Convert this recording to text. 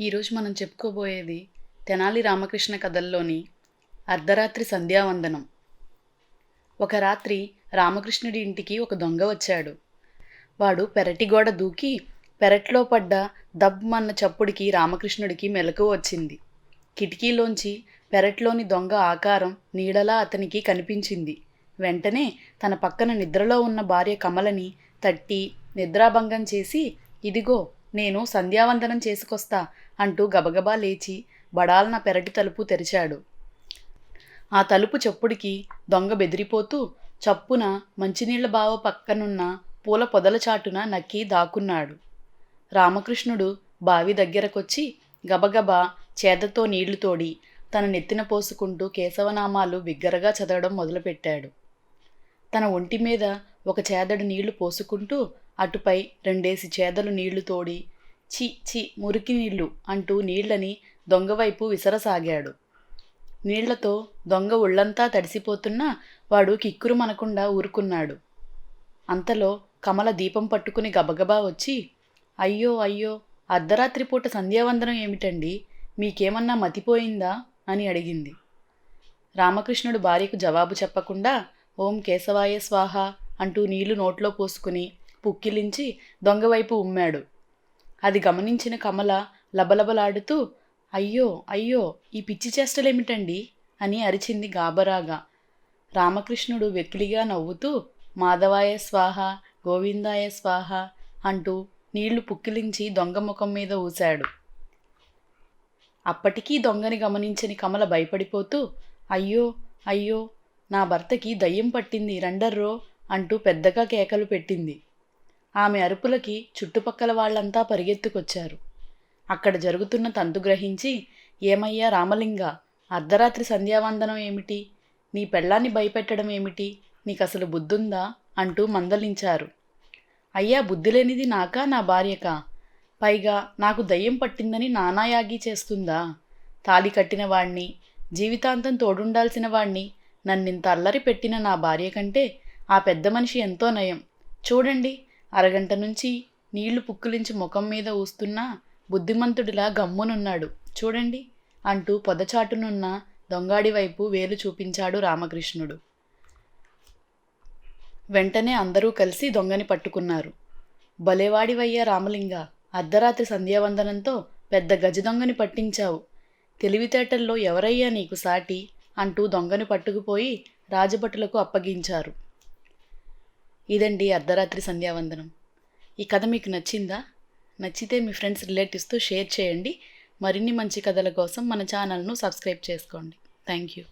ఈరోజు మనం చెప్పుకోబోయేది తెనాలి రామకృష్ణ కథల్లోని అర్ధరాత్రి సంధ్యావందనం. ఒక రాత్రి రామకృష్ణుడి ఇంటికి ఒక దొంగ వచ్చాడు. వాడు పెరటి గోడ దూకి పెరట్లో పడ్డ దబ్బమన్న చప్పుడికి రామకృష్ణుడికి మెలకువ వచ్చింది. కిటికీలోంచి పెరట్లోని దొంగ ఆకారం నీడలా అతనికి కనిపించింది. వెంటనే తన పక్కన నిద్రలో ఉన్న భార్య కమలని తట్టి నిద్రాభంగం చేసి, ఇదిగో నేను సంధ్యావందనం చేసుకొస్తా అంటూ గబగబా లేచి బడాలన పెరటి తలుపు తెరిచాడు. ఆ తలుపు చప్పుడికి దొంగ బెదిరిపోతూ చప్పున మంచినీళ్ల బావ పక్కనున్న పూల పొదల చాటున నక్కి దాక్కున్నాడు. రామకృష్ణుడు బావి దగ్గరకొచ్చి గబగబా చేదతో నీళ్లు తోడి తన నెత్తిన పోసుకుంటూ కేశవనామాలు బిగ్గరగా చదవడం మొదలుపెట్టాడు. తన ఒంటి మీద ఒక చేదడు నీళ్లు పోసుకుంటూ అటుపై రెండేసి చేదలు నీళ్లు తోడి చి చి మురికి నీళ్లు అంటూ నీళ్లని దొంగవైపు విసరసాగాడు. నీళ్లతో దొంగ ఒళ్లంతా తడిసిపోతున్నా వాడు కిక్కురుమనకుండా ఊరుకున్నాడు. అంతలో కమల దీపం పట్టుకుని గబగబా వచ్చి, అయ్యో అయ్యో, అర్ధరాత్రి పూట సంధ్యావందనం ఏమిటండి, మీకేమన్నా మతిపోయిందా అని అడిగింది. రామకృష్ణుడు భార్యకు జవాబు చెప్పకుండా ఓం కేశవాయ స్వాహ అంటూ నీళ్లు నోట్లో పోసుకుని పుక్కిలించి దొంగవైపు ఉమ్మాడు. అది గమనించిన కమల లబలబలాడుతూ, అయ్యో అయ్యో, ఈ పిచ్చి చేష్టలేమిటండి అని అరిచింది గాబరాగా. రామకృష్ణుడు వెకిలిగా నవ్వుతూ మాధవాయ స్వాహ గోవిందాయ స్వాహ అంటూ నీళ్లు పుక్కిలించి దొంగ ముఖం మీద ఊశాడు. అప్పటికీ దొంగని గమనించని కమల భయపడిపోతూ, అయ్యో అయ్యో, నా భర్తకి దయ్యం పట్టింది రండర్రో అంటూ పెద్దగా కేకలు పెట్టింది. ఆమె అరుపులకి చుట్టుపక్కల వాళ్లంతా పరిగెత్తుకొచ్చారు. అక్కడ జరుగుతున్న తంతు గ్రహించి, ఏమయ్యా రామలింగ, అర్ధరాత్రి సంధ్యావందనం ఏమిటి, నీ పెళ్ళాన్ని భయపెట్టడం ఏమిటి, నీకసలు బుద్ధుందా అంటూ మందలించారు. అయ్యా, బుద్ధిలేనిది నాకా నా భార్యకా? పైగా నాకు దయ్యం పట్టిందని నానాయాగి చేస్తుందా? తాళి కట్టిన వాణ్ణి, జీవితాంతం తోడుండాల్సిన వాణ్ణి నన్నింత అల్లరి పెట్టిన నా భార్య కంటే ఆ పెద్ద మనిషి ఎంతో నయం. చూడండి, అరగంట నుంచి నీళ్లు పుక్కిలించి ముఖం మీద ఊస్తున్నా బుద్ధిమంతుడిలా గమ్మునున్నాడు చూడండి అంటూ పొదచాటునున్న దొంగాడి వైపు వేలు చూపించాడు రామకృష్ణుడు. వెంటనే అందరూ కలిసి దొంగని పట్టుకున్నారు. భలేవాడివయ్యా రామలింగ, అర్ధరాత్రి సంధ్యావందనంతో పెద్ద గజ దొంగని పట్టించావు. తెలివితేటల్లో ఎవరయ్యా నీకు సాటి అంటూ దొంగని పట్టుకుపోయి రాజభటులకు అప్పగించారు. ఇదండి అర్ధరాత్రి సంధ్యావందనం. ఈ కథ మీకు నచ్చిందా? నచ్చితే మీ ఫ్రెండ్స్ రిలేటివ్స్తో షేర్ చేయండి. మరిన్ని మంచి కథల కోసం మన ఛానల్ను సబ్స్క్రైబ్ చేసుకోండి. Thank you.